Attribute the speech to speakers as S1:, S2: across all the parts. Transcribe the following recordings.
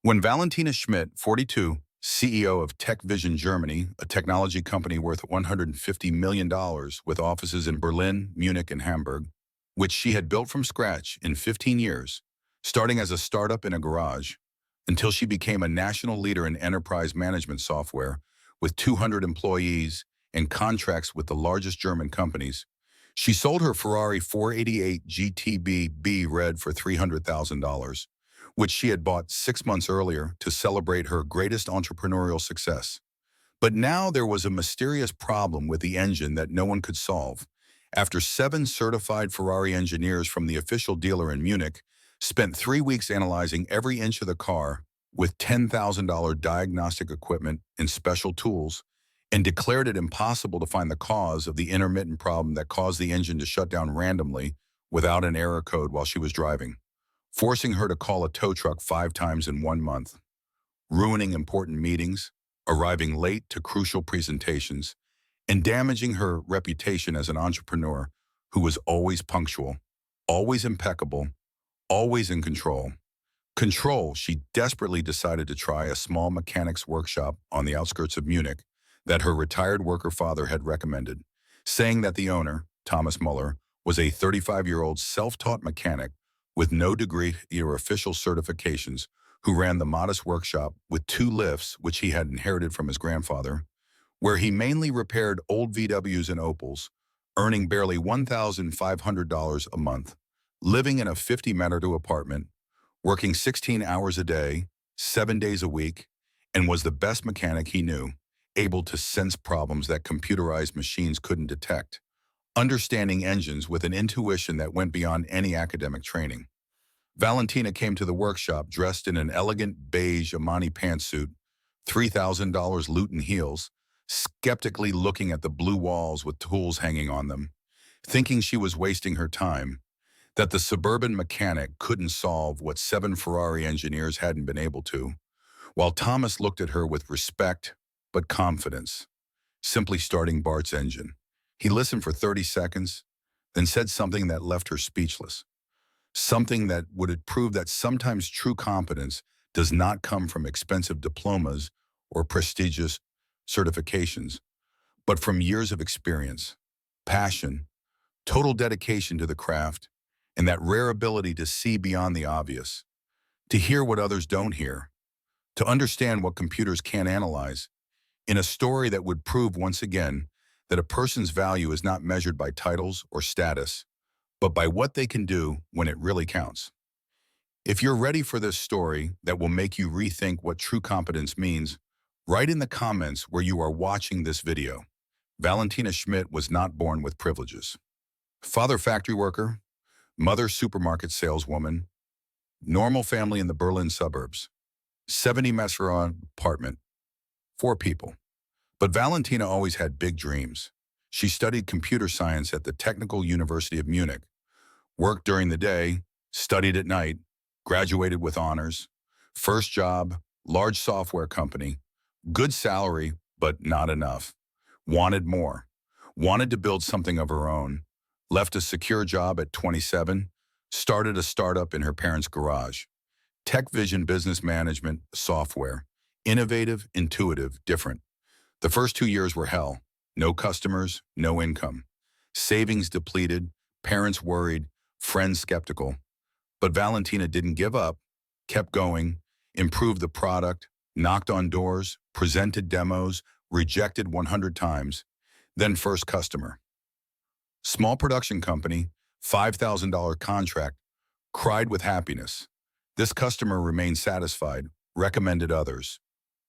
S1: When Valentina Schmidt, 42, CEO of Tech Vision Germany, a technology company worth $150 million with offices in Berlin, Munich, and Hamburg, which she had built from scratch in 15 years, starting as a startup in a garage, until she became a national leader in enterprise management software with 200 employees and contracts with the largest German companies. She sold her Ferrari 488 GTB Red for $300,000, which she had bought 6 months earlier to celebrate her greatest entrepreneurial success. But now there was a mysterious problem with the engine that no one could solve. After 7 certified Ferrari engineers from the official dealer in Munich spent 3 weeks analyzing every inch of the car with $10,000 diagnostic equipment and special tools, and declared it impossible to find the cause of the intermittent problem that caused the engine to shut down randomly without an error code while she was driving, forcing her to call a tow truck 5 times in 1 month, ruining important meetings, arriving late to crucial presentations, and damaging her reputation as an entrepreneur who was always punctual, always impeccable, always in control. She desperately decided to try a small mechanics workshop on the outskirts of Munich that her retired worker father had recommended, saying that the owner, Thomas Muller, was a 35-year-old self-taught mechanic with no degree or official certifications who ran the modest workshop with 2 lifts which he had inherited from his grandfather, where he mainly repaired old VWs and Opels, earning barely $1,500 a month, living in a 50-meter apartment, working 16 hours a day, 7 days a week, and was the best mechanic he knew, able to sense problems that computerized machines couldn't detect, understanding engines with an intuition that went beyond any academic training. Valentina came to the workshop dressed in an elegant beige Amani pantsuit, $3,000 Luton heels, skeptically looking at the blue walls with tools hanging on them, thinking she was wasting her time, that the suburban mechanic couldn't solve what 7 Ferrari engineers hadn't been able to, while Thomas looked at her with respect but confidence, simply starting Bart's engine. He listened for 30 seconds, then said something that left her speechless, something that would prove that sometimes true competence does not come from expensive diplomas or prestigious certifications, but from years of experience, passion, total dedication to the craft, and that rare ability to see beyond the obvious, to hear what others don't hear, to understand what computers can't analyze, in a story that would prove once again that a person's value is not measured by titles or status, but by what they can do when it really counts. If you're ready for this story that will make you rethink what true competence means, write in the comments where you are watching this video. Valentina Schmidt was not born with privileges. Father factory worker, mother supermarket saleswoman, normal family in the Berlin suburbs, 70-meter apartment, 4 people. But Valentina always had big dreams. She studied computer science at the Technical University of Munich, worked during the day, studied at night, graduated with honors. First job, large software company, good salary, but not enough. Wanted more. Wanted to build something of her own. Left a secure job at 27, started a startup in her parents' garage. Tech Vision business management software. Innovative, intuitive, different. The first 2 years were hell. No customers, no income. Savings depleted, parents worried, friends skeptical. But Valentina didn't give up, kept going, improved the product, knocked on doors, presented demos, rejected 100 times. Then first customer. Small production company, $5,000 contract, cried with happiness. This customer remained satisfied, recommended others.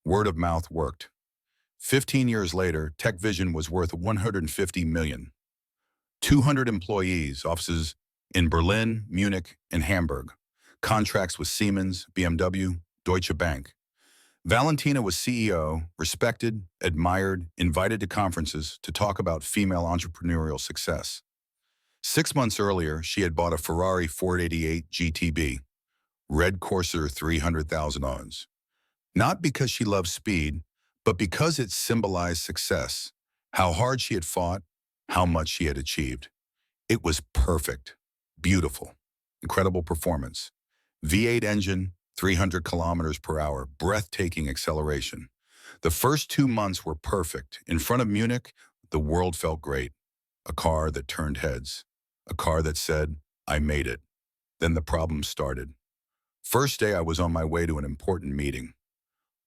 S1: Word of mouth worked. 15 years later, Tech Vision was worth $150 million. 200 employees, offices in Berlin, Munich, and Hamburg. Contracts with Siemens, BMW, Deutsche Bank. Valentina was CEO, respected, admired, invited to conferences to talk about female entrepreneurial success. 6 months earlier, she had bought a Ferrari 488 GTB, red Corsair $300,000. Not because she loved speed, but because it symbolized success, how hard she had fought, how much she had achieved. It was perfect, beautiful, incredible performance. V8 engine, 300 kilometers per hour, breathtaking acceleration. The first 2 months were perfect. In front of Munich, the world felt great. A car that turned heads. A car that said, I made it. Then the problem started. First day I was on my way to an important meeting.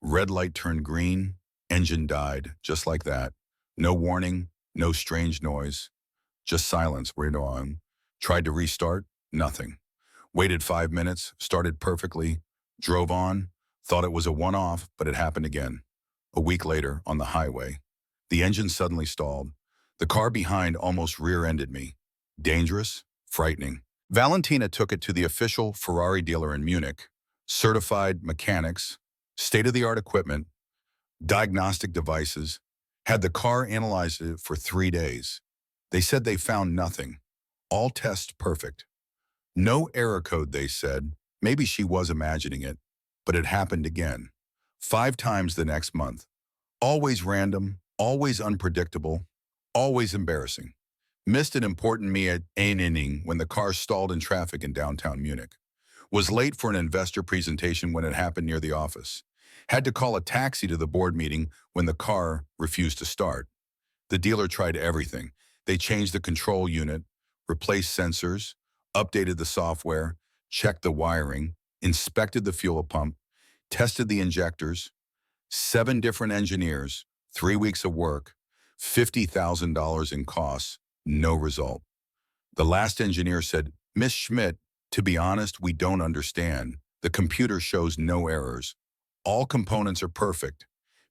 S1: Red light turned green, engine died, just like that. No warning, no strange noise, just silence. We're on. Tried to restart, nothing. Waited 5 minutes, started perfectly, drove on, thought it was a one-off, but it happened again. A week later, on the highway, the engine suddenly stalled. The car behind almost rear-ended me. Dangerous, frightening. Valentina took it to the official Ferrari dealer in Munich. Certified mechanics, state-of-the-art equipment, diagnostic devices, had the car analyzed it for 3 days. They said they found nothing. All tests perfect. No error code, they said. Maybe she was imagining it, but it happened again. 5 times the next month. Always random, always unpredictable, always embarrassing. Missed an important meeting when the car stalled in traffic in downtown Munich. Was late for an investor presentation when it happened near the office. Had to call a taxi to the board meeting when the car refused to start. The dealer tried everything. They changed the control unit, replaced sensors, updated the software, checked the wiring, inspected the fuel pump, tested the injectors. 7 different engineers, 3 weeks of work, $50,000 in costs, no result. The last engineer said, Miss Schmidt, to be honest, we don't understand. The computer shows no errors. All components are perfect.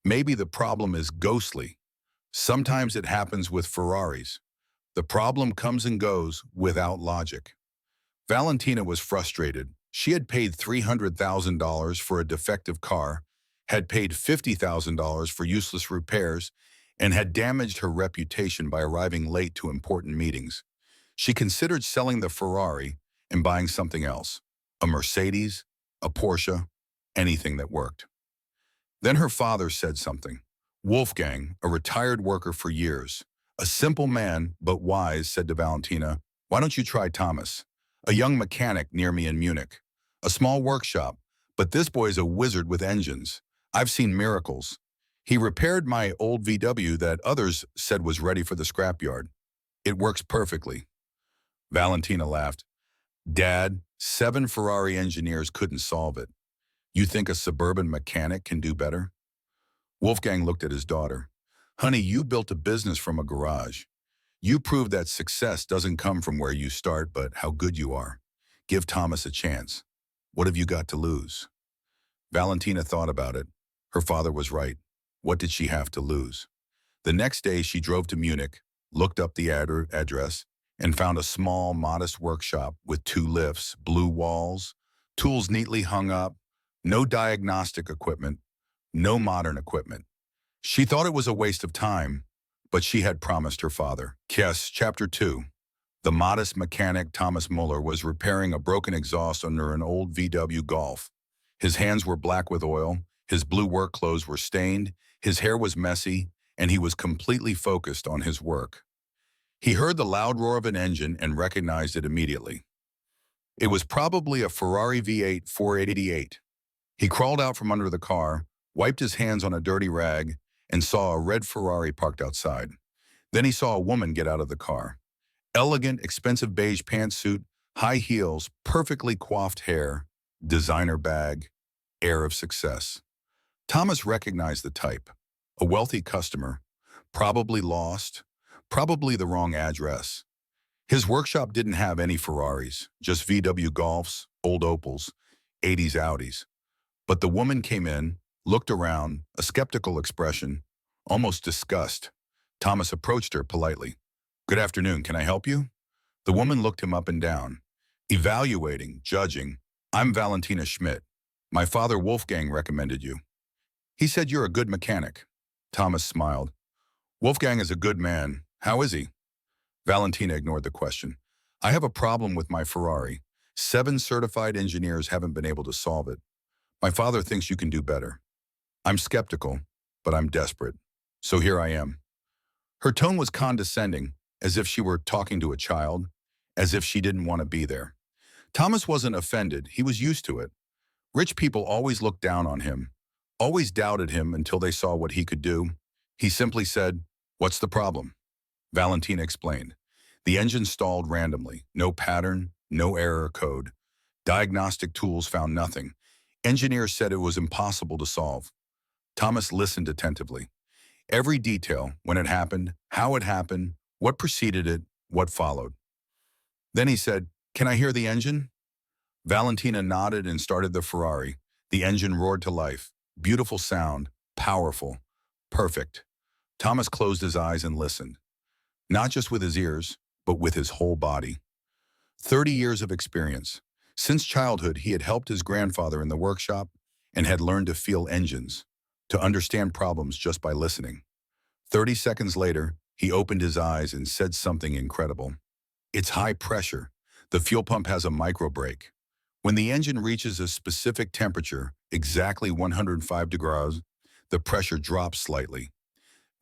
S1: Maybe the problem is ghostly. Sometimes it happens with Ferraris. The problem comes and goes without logic. Valentina was frustrated. She had paid $300,000 for a defective car, had paid $50,000 for useless repairs, and had damaged her reputation by arriving late to important meetings. She considered selling the Ferrari and buying something else, a Mercedes, a Porsche, anything that worked. Then her father said something. Wolfgang, a retired worker for years, a simple man but wise, said to Valentina, why don't you try Thomas, a young mechanic near me in Munich? A small workshop, but this boy's a wizard with engines. I've seen miracles. He repaired my old VW that others said was ready for the scrapyard. It works perfectly. Valentina laughed. Dad, 7 Ferrari engineers couldn't solve it. You think a suburban mechanic can do better? Wolfgang looked at his daughter. Honey, you built a business from a garage. You proved that success doesn't come from where you start, but how good you are. Give Thomas a chance. What have you got to lose? Valentina thought about it. Her father was right. What did she have to lose? The next day, she drove to Munich, looked up the address, and found a small, modest workshop with 2 lifts, blue walls, tools neatly hung up, no diagnostic equipment, no modern equipment. She thought it was a waste of time, but she had promised her father. Yes, Chapter 2. The modest mechanic Thomas Muller was repairing a broken exhaust under an old VW Golf. His hands were black with oil, his blue work clothes were stained, his hair was messy, and he was completely focused on his work. He heard the loud roar of an engine and recognized it immediately. It was probably a Ferrari V8 488. He crawled out from under the car, wiped his hands on a dirty rag, and saw a red Ferrari parked outside. Then he saw a woman get out of the car. Elegant, expensive beige pantsuit, high heels, perfectly coiffed hair, designer bag, air of success. Thomas recognized the type. A wealthy customer, probably lost, probably the wrong address. His workshop didn't have any Ferraris, just VW Golfs, old Opels, 80s Audis. But the woman came in, looked around, a skeptical expression, almost disgust. Thomas approached her politely. Good afternoon, can I help you? The woman looked him up and down, evaluating, judging. I'm Valentina Schmidt. My father Wolfgang recommended you. He said you're a good mechanic. Thomas smiled. Wolfgang is a good man. How is he? Valentina ignored the question. I have a problem with my Ferrari. 7 certified engineers haven't been able to solve it. My father thinks you can do better. I'm skeptical, but I'm desperate. So here I am. Her tone was condescending, as if she were talking to a child, as if she didn't want to be there. Thomas wasn't offended. He was used to it. Rich people always looked down on him, always doubted him until they saw what he could do. He simply said, "What's the problem?" Valentina explained. The engine stalled randomly. No pattern, no error code. Diagnostic tools found nothing. Engineers said it was impossible to solve. Thomas listened attentively. Every detail, when it happened, how it happened, what preceded it, what followed. Then he said, "Can I hear the engine?" Valentina nodded and started the Ferrari. The engine roared to life. Beautiful sound, powerful, perfect. Thomas closed his eyes and listened. Not just with his ears, but with his whole body. 30 years of experience. Since childhood, he had helped his grandfather in the workshop and had learned to feel engines, to understand problems just by listening. 30 seconds later, he opened his eyes and said something incredible. "It's high pressure. The fuel pump has a micro brake. When the engine reaches a specific temperature, exactly 105 degrees, the pressure drops slightly.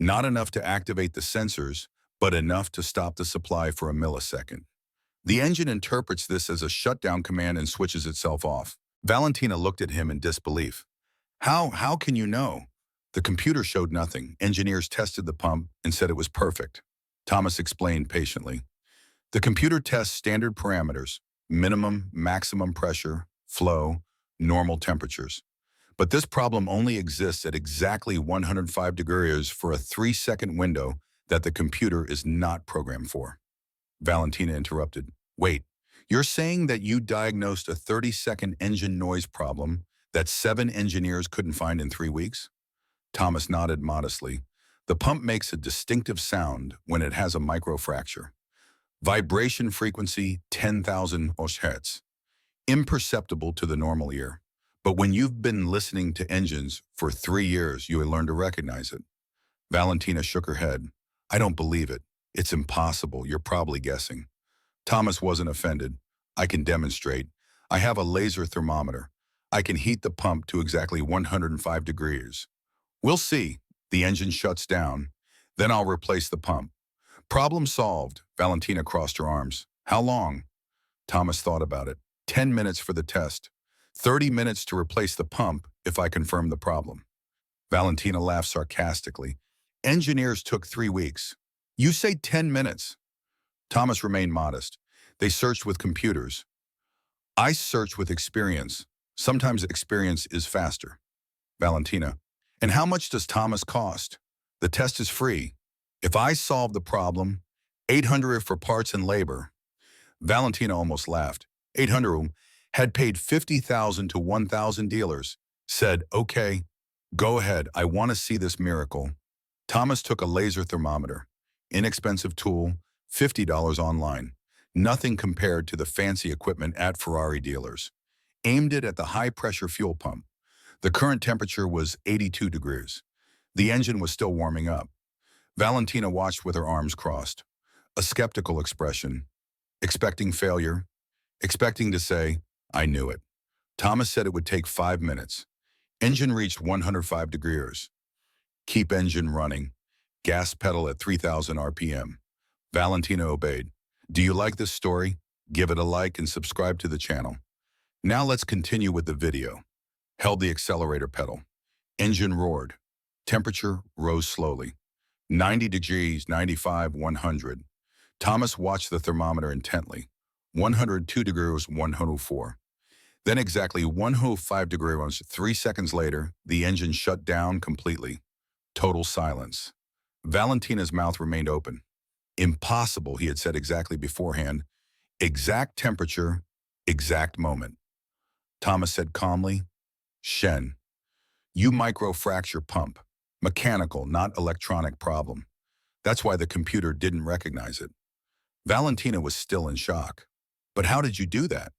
S1: Not enough to activate the sensors, but enough to stop the supply for a millisecond. The engine interprets this as a shutdown command and switches itself off." Valentina looked at him in disbelief. How can you know?" The computer showed nothing. Engineers tested the pump and said it was perfect. Thomas explained patiently. The computer tests standard parameters: minimum, maximum pressure, flow, normal temperatures. But this problem only exists at exactly 105 degrees for a 3-second window that the computer is not programmed for. Valentina interrupted. "Wait, you're saying that you diagnosed a 30-second engine noise problem that 7 engineers couldn't find in 3 weeks?" Thomas nodded modestly. The pump makes a distinctive sound when it has a microfracture. Vibration frequency 10,000 Hz. Imperceptible to the normal ear. But when you've been listening to engines for 3 years, you will learn to recognize it. Valentina shook her head. "I don't believe it. It's impossible. You're probably guessing." Thomas wasn't offended. "I can demonstrate. I have a laser thermometer. I can heat the pump to exactly 105 degrees. We'll see." The engine shuts down. "Then I'll replace the pump." "Problem solved." Valentina crossed her arms. "How long?" Thomas thought about it. 10 minutes for the test. 30 minutes to replace the pump if I confirm the problem. Valentina laughed sarcastically. "Engineers took 3 weeks. You say 10 minutes." Thomas remained modest. "They searched with computers. I search with experience. Sometimes experience is faster." Valentina: "And how much does Thomas cost?" "The test is free. If I solve the problem, 800 for parts and labor." Valentina almost laughed. 800 had paid 50,000 to 1,000 dealers. Said, "Okay, go ahead. I want to see this miracle." Thomas took a laser thermometer. Inexpensive tool, $50 online. Nothing compared to the fancy equipment at Ferrari dealers. Aimed it at the high-pressure fuel pump. The current temperature was 82 degrees. The engine was still warming up. Valentina watched with her arms crossed. A skeptical expression. Expecting failure. Expecting to say, "I knew it." Thomas said it would take 5 minutes. Engine reached 105 degrees. "Keep engine running. Gas pedal at 3,000 RPM. Valentina obeyed. Do you like this story? Give it a like and subscribe to the channel. Now let's continue with the video. Held the accelerator pedal. Engine roared. Temperature rose slowly. 90 degrees, 95, 100. Thomas watched the thermometer intently. 102 degrees, 104. Then exactly 105 degrees, 3 seconds later, the engine shut down completely. Total silence. Valentina's mouth remained open. Impossible, he had said exactly beforehand. Exact temperature, exact moment. Thomas said calmly, "Shen, you microfracture pump. Mechanical, not electronic problem. That's why the computer didn't recognize it." Valentina was still in shock. "But how did you do that?"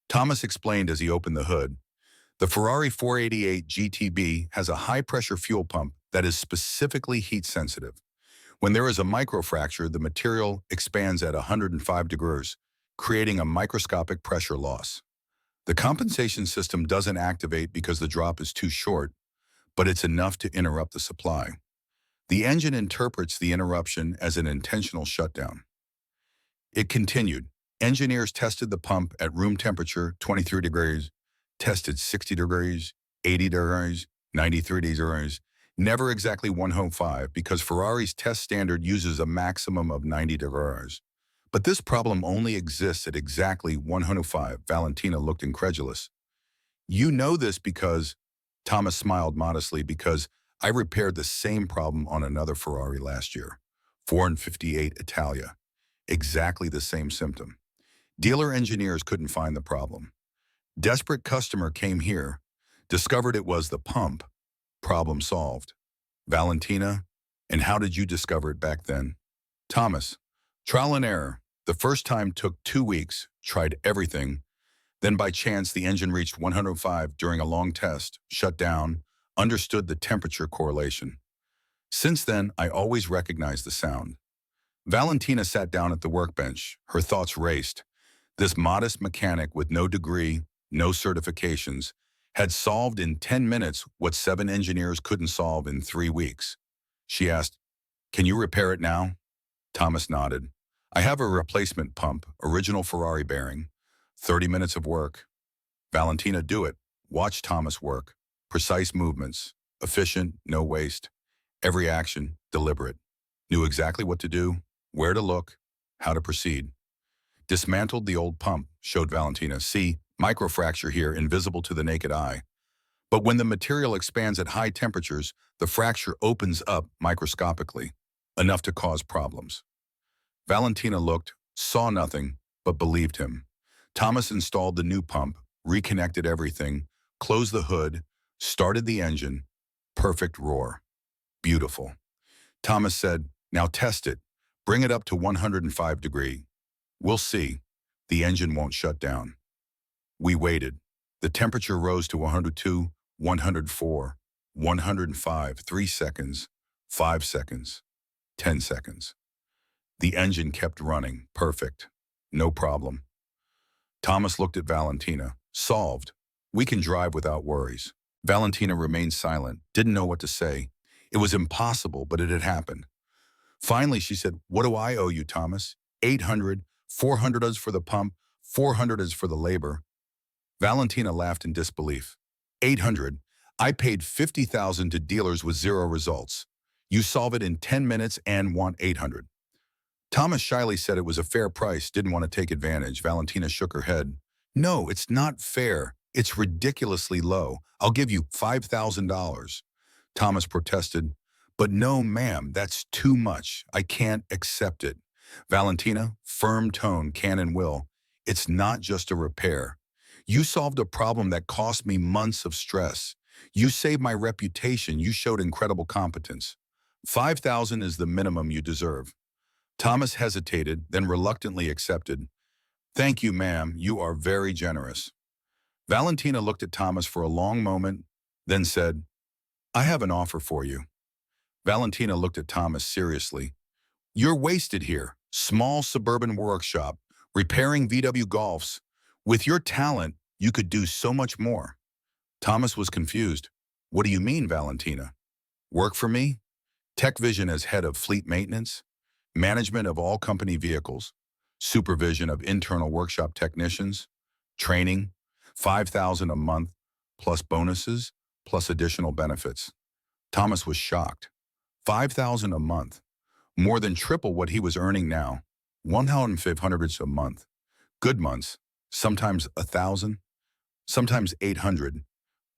S1: Thomas explained as he opened the hood. The Ferrari 488 GTB has a high-pressure fuel pump that is specifically heat-sensitive. When there is a microfracture, the material expands at 105 degrees, creating a microscopic pressure loss. The compensation system doesn't activate because the drop is too short, but it's enough to interrupt the supply. The engine interprets the interruption as an intentional shutdown. It continued. Engineers tested the pump at room temperature, 23 degrees, tested 60 degrees, 80 degrees, 93 degrees, never exactly 105 because Ferrari's test standard uses a maximum of 90 degrees. But this problem only exists at exactly 105. Valentina looked incredulous. You know this because, Thomas smiled modestly, because I repaired the same problem on another Ferrari last year, 458 Italia. Exactly the same symptom. Dealer engineers couldn't find the problem. Desperate customer came here, discovered it was the pump. Problem solved. Valentina, and how did you discover it back then? Thomas, trial and error. The first time took 2 weeks, tried everything. Then by chance the engine reached 105 during a long test, shut down, understood the temperature correlation. Since then, I always recognized the sound. Valentina sat down at the workbench. Her thoughts raced. This modest mechanic with no degree, no certifications, had solved in 10 minutes what 7 engineers couldn't solve in 3 weeks. She asked, "Can you repair it now?" Thomas nodded. "I have a replacement pump, original Ferrari bearing. 30 minutes of work." Valentina, do it. Watch Thomas work. Precise movements. Efficient, no waste. Every action, deliberate. Knew exactly what to do, where to look, how to proceed. Dismantled the old pump, showed Valentina. See, microfracture here, invisible to the naked eye. But when the material expands at high temperatures, the fracture opens up microscopically, enough to cause problems. Valentina looked, saw nothing, but believed him. Thomas installed the new pump, reconnected everything, closed the hood, started the engine. Perfect roar. Beautiful. Thomas said, "Now test it. Bring it up to 105 degrees. We'll see. The engine won't shut down." We waited. The temperature rose to 102, 104, 105, 3 seconds, 5 seconds, 10 seconds. The engine kept running. Perfect. No problem. Thomas looked at Valentina. Solved. We can drive without worries. Valentina remained silent, didn't know what to say. It was impossible, but it had happened. Finally, she said, "What do I owe you, Thomas? 800, 400 is for the pump, 400 is for the labor." Valentina laughed in disbelief. 800? I paid 50,000 to dealers with 0 results. You solve it in 10 minutes and want 800. Thomas shyly said it was a fair price, didn't want to take advantage. Valentina shook her head. "No, it's not fair. It's ridiculously low. I'll give you $5,000. Thomas protested. "But no, ma'am, that's too much. I can't accept it." Valentina, firm tone, can and will. "It's not just a repair. You solved a problem that cost me months of stress. You saved my reputation. You showed incredible competence. 5,000 is the minimum you deserve." Thomas hesitated, then reluctantly accepted. "Thank you, ma'am. You are very generous." Valentina looked at Thomas for a long moment, then said, "I have an offer for you." Valentina looked at Thomas seriously. "You're wasted here. Small suburban workshop, repairing VW Golfs. With your talent, you could do so much more." Thomas was confused. "What do you mean, Valentina? Work for me? Tech Vision as head of fleet maintenance? Management of all company vehicles? Supervision of internal workshop technicians? Training? 5,000 a month, plus bonuses, plus additional benefits." Thomas was shocked. 5,000 a month. More than triple what he was earning now. 1,500 a month. Good months. Sometimes 1,000. Sometimes 800.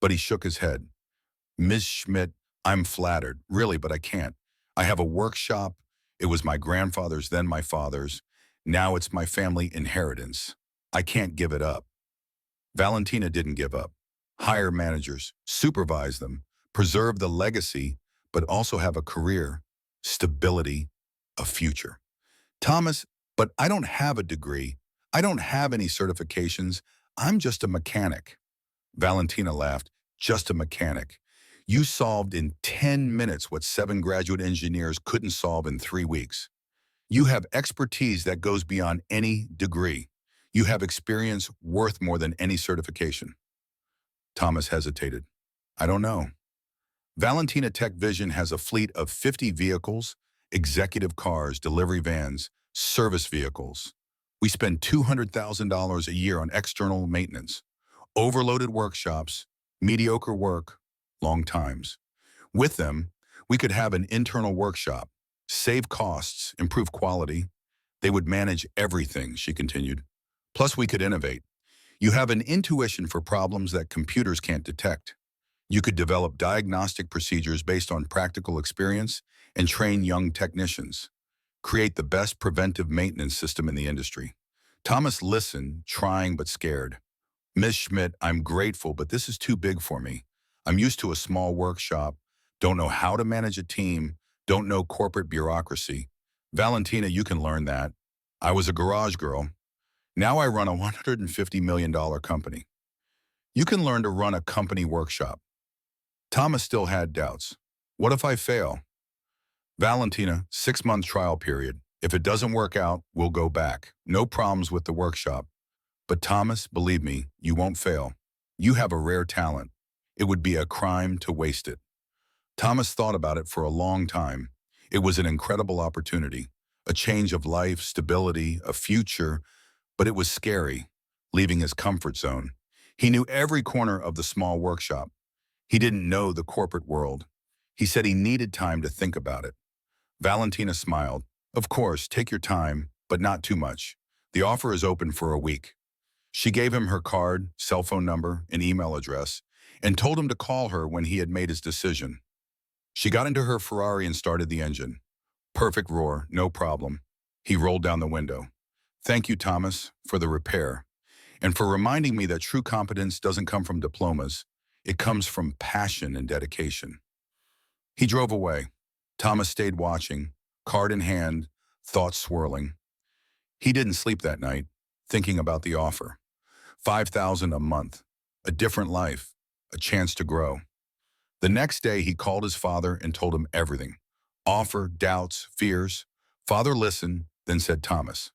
S1: But he shook his head. "Ms. Schmidt, I'm flattered. Really, but I can't. I have a workshop. It was my grandfather's, then my father's. Now it's my family inheritance. I can't give it up." Valentina didn't give up. Hire managers, supervise them, preserve the legacy, but also have a career, stability, a future. "Thomas, but I don't have a degree. I don't have any certifications. I'm just a mechanic." Valentina laughed. "Just a mechanic. You solved in 10 minutes what 7 graduate engineers couldn't solve in 3 weeks. You have expertise that goes beyond any degree. You have experience worth more than any certification." Thomas hesitated. "I don't know." Valentina Tech Vision has a fleet of 50 vehicles, executive cars, delivery vans, service vehicles. We spend $200,000 a year on external maintenance. Overloaded workshops, mediocre work, long times. With them, we could have an internal workshop, save costs, improve quality. They would manage everything, she continued. Plus, we could innovate. You have an intuition for problems that computers can't detect. You could develop diagnostic procedures based on practical experience and train young technicians. Create the best preventive maintenance system in the industry. Thomas listened, trying but scared. Ms. Schmidt, I'm grateful, but this is too big for me. I'm used to a small workshop, don't know how to manage a team, don't know corporate bureaucracy. Valentina, you can learn that. I was a garage girl. Now I run a $150 million company. You can learn to run a company workshop. Thomas still had doubts. What if I fail? Valentina, 6-month trial period. If it doesn't work out, we'll go back. No problems with the workshop. But Thomas, believe me, you won't fail. You have a rare talent. It would be a crime to waste it. Thomas thought about it for a long time. It was an incredible opportunity, a change of life, stability, a future, but it was scary, leaving his comfort zone. He knew every corner of the small workshop. He didn't know the corporate world. He said he needed time to think about it. Valentina smiled. Of course, take your time, but not too much. The offer is open for a week. She gave him her card, cell phone number, and email address, and told him to call her when he had made his decision. She got into her Ferrari and started the engine. Perfect roar, no problem. He rolled down the window. Thank you, Thomas, for the repair, and for reminding me that true competence doesn't come from diplomas. It comes from passion and dedication. He drove away. Thomas stayed watching, card in hand, thoughts swirling. He didn't sleep that night, thinking about the offer. 5,000 a month, a different life, a chance to grow. The next day, he called his father and told him everything. Offer, doubts, fears. Father listened, then said, Thomas.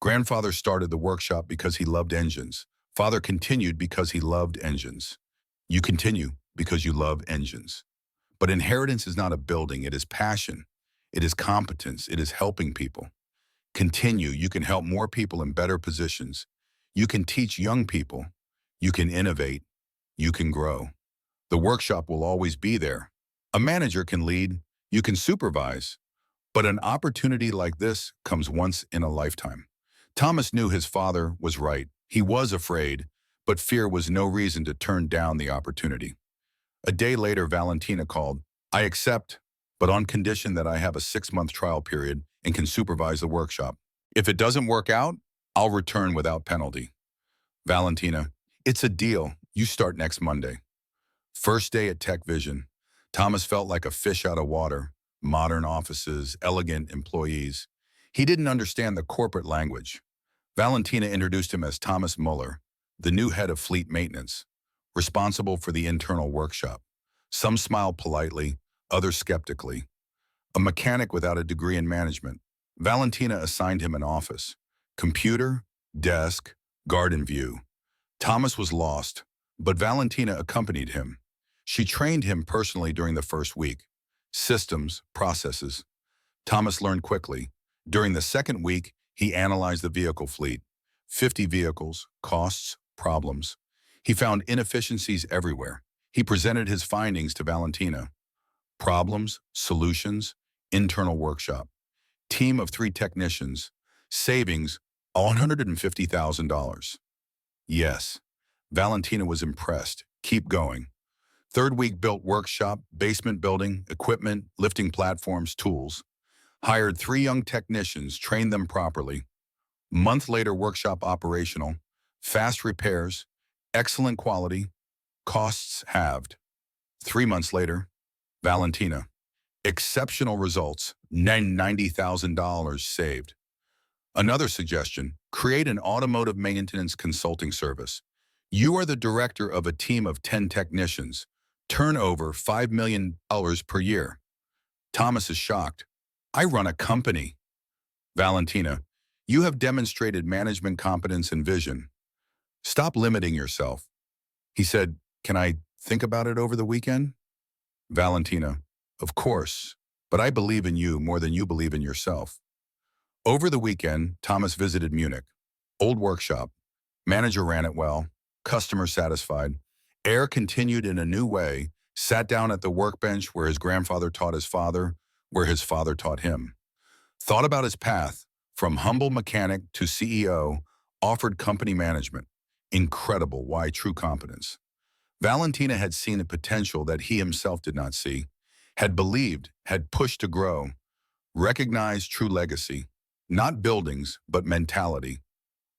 S1: Grandfather started the workshop because he loved engines. Father continued because he loved engines. You continue because you love engines. But inheritance is not a building, it is passion. It is competence, it is helping people. Continue, you can help more people in better positions. You can teach young people. You can innovate. You can grow. The workshop will always be there. A manager can lead. You can supervise. But an opportunity like this comes once in a lifetime. Thomas knew his father was right. He was afraid, but fear was no reason to turn down the opportunity. A day later, Valentina called. I accept, but on condition that I have a 6-month trial period and can supervise the workshop. If it doesn't work out, I'll return without penalty. Valentina, it's a deal. You start next Monday. First day at Tech Vision. Thomas felt like a fish out of water. Modern offices, elegant employees. He didn't understand the corporate language. Valentina introduced him as Thomas Muller, the new head of fleet maintenance, responsible for the internal workshop. Some smiled politely, others skeptically. A mechanic without a degree in management. Valentina assigned him an office. Computer, desk, garden view. Thomas was lost, but Valentina accompanied him. She trained him personally during the first week. Systems, processes. Thomas learned quickly. During the second week, he analyzed the vehicle fleet. 50 vehicles, costs, problems. He found inefficiencies everywhere. He presented his findings to Valentina. Problems, solutions, internal workshop. Team of 3 technicians. Savings, $150,000. Yes, Valentina was impressed. Keep going. Third week built workshop, basement building, equipment, lifting platforms, tools. Hired 3 young technicians, trained them properly. Month later, workshop operational, fast repairs, excellent quality, costs halved. 3 months later, Valentina, exceptional results, $90,000 saved. Another suggestion, create an automotive maintenance consulting service. You are the director of a team of 10 technicians, turnover $5 million per year. Thomas is shocked. I run a company. Valentina, you have demonstrated management competence and vision. Stop limiting yourself. He said, can I think about it over the weekend? Valentina, of course, but I believe in you more than you believe in yourself. Over the weekend, Thomas visited Munich. Old workshop. Manager ran it well. customer satisfied. Air continued in a new way, sat down at the workbench where his grandfather taught his father, where his father taught him. Thought about his path, from humble mechanic to CEO, offered company management. Incredible, why true competence. Valentina had seen a potential that he himself did not see, had believed, had pushed to grow, recognized true legacy, not buildings, but mentality.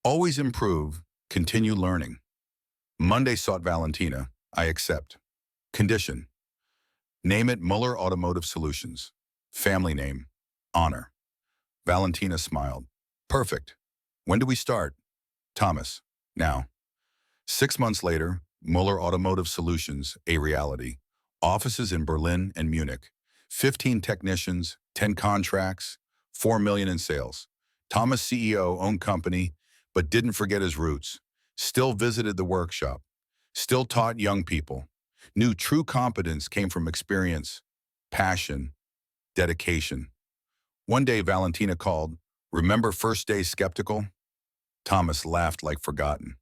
S1: Always improve, continue learning. Monday sought Valentina, I accept. Condition, name it Muller Automotive Solutions. Family name, honor. Valentina smiled. Perfect. When do we start? Thomas, now. 6 months later, Muller Automotive Solutions, a reality. Offices in Berlin and Munich. 15 technicians, 10 contracts, 4 million in sales. Thomas CEO owned company, but didn't forget his roots. Still visited the workshop. Still taught young people. Knew true competence came from experience, passion, dedication. One day Valentina called, remember first day skeptical? Thomas laughed like forgotten.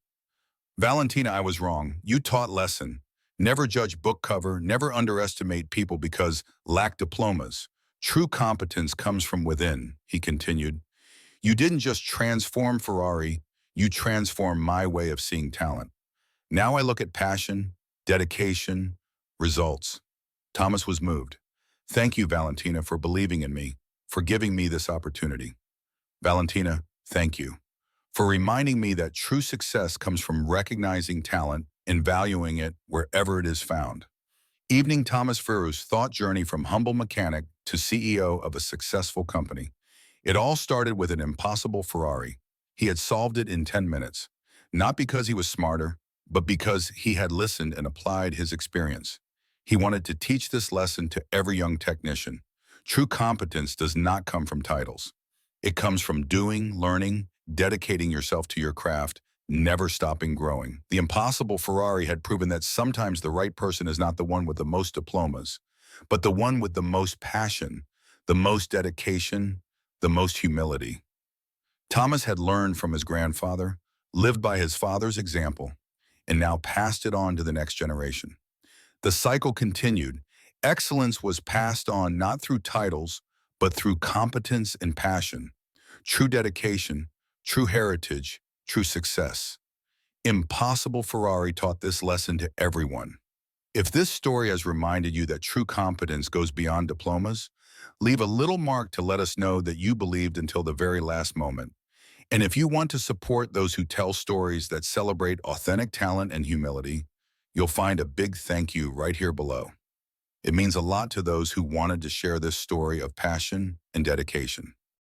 S1: Valentina, I was wrong. You taught lesson. Never judge book cover, never underestimate people because lack diplomas. True competence comes from within, he continued. You didn't just transform Ferrari, you transformed my way of seeing talent. Now I look at passion, dedication, results. Thomas was moved. Thank you, Valentina, for believing in me, for giving me this opportunity. Valentina, thank you for reminding me that true success comes from recognizing talent and valuing it wherever it is found. Evening Thomas Ferru's thought journey from humble mechanic to CEO of a successful company. It all started with an impossible Ferrari. He had solved it in 10 minutes, not because he was smarter, but because he had listened and applied his experience. He wanted to teach this lesson to every young technician. True competence does not come from titles. It comes from doing, learning, dedicating yourself to your craft, never stopping growing. The impossible Ferrari had proven that sometimes the right person is not the one with the most diplomas, but the one with the most passion, the most dedication, the most humility. Thomas had learned from his grandfather, lived by his father's example, and now passed it on to the next generation. The cycle continued. Excellence was passed on not through titles, but through competence and passion, true dedication, true heritage, true success. Impossible Ferrari taught this lesson to everyone. If this story has reminded you that true competence goes beyond diplomas, leave a little mark to let us know that you believed until the very last moment. And if you want to support those who tell stories that celebrate authentic talent and humility, you'll find a big thank you right here below. It means a lot to those who wanted to share this story of passion and dedication.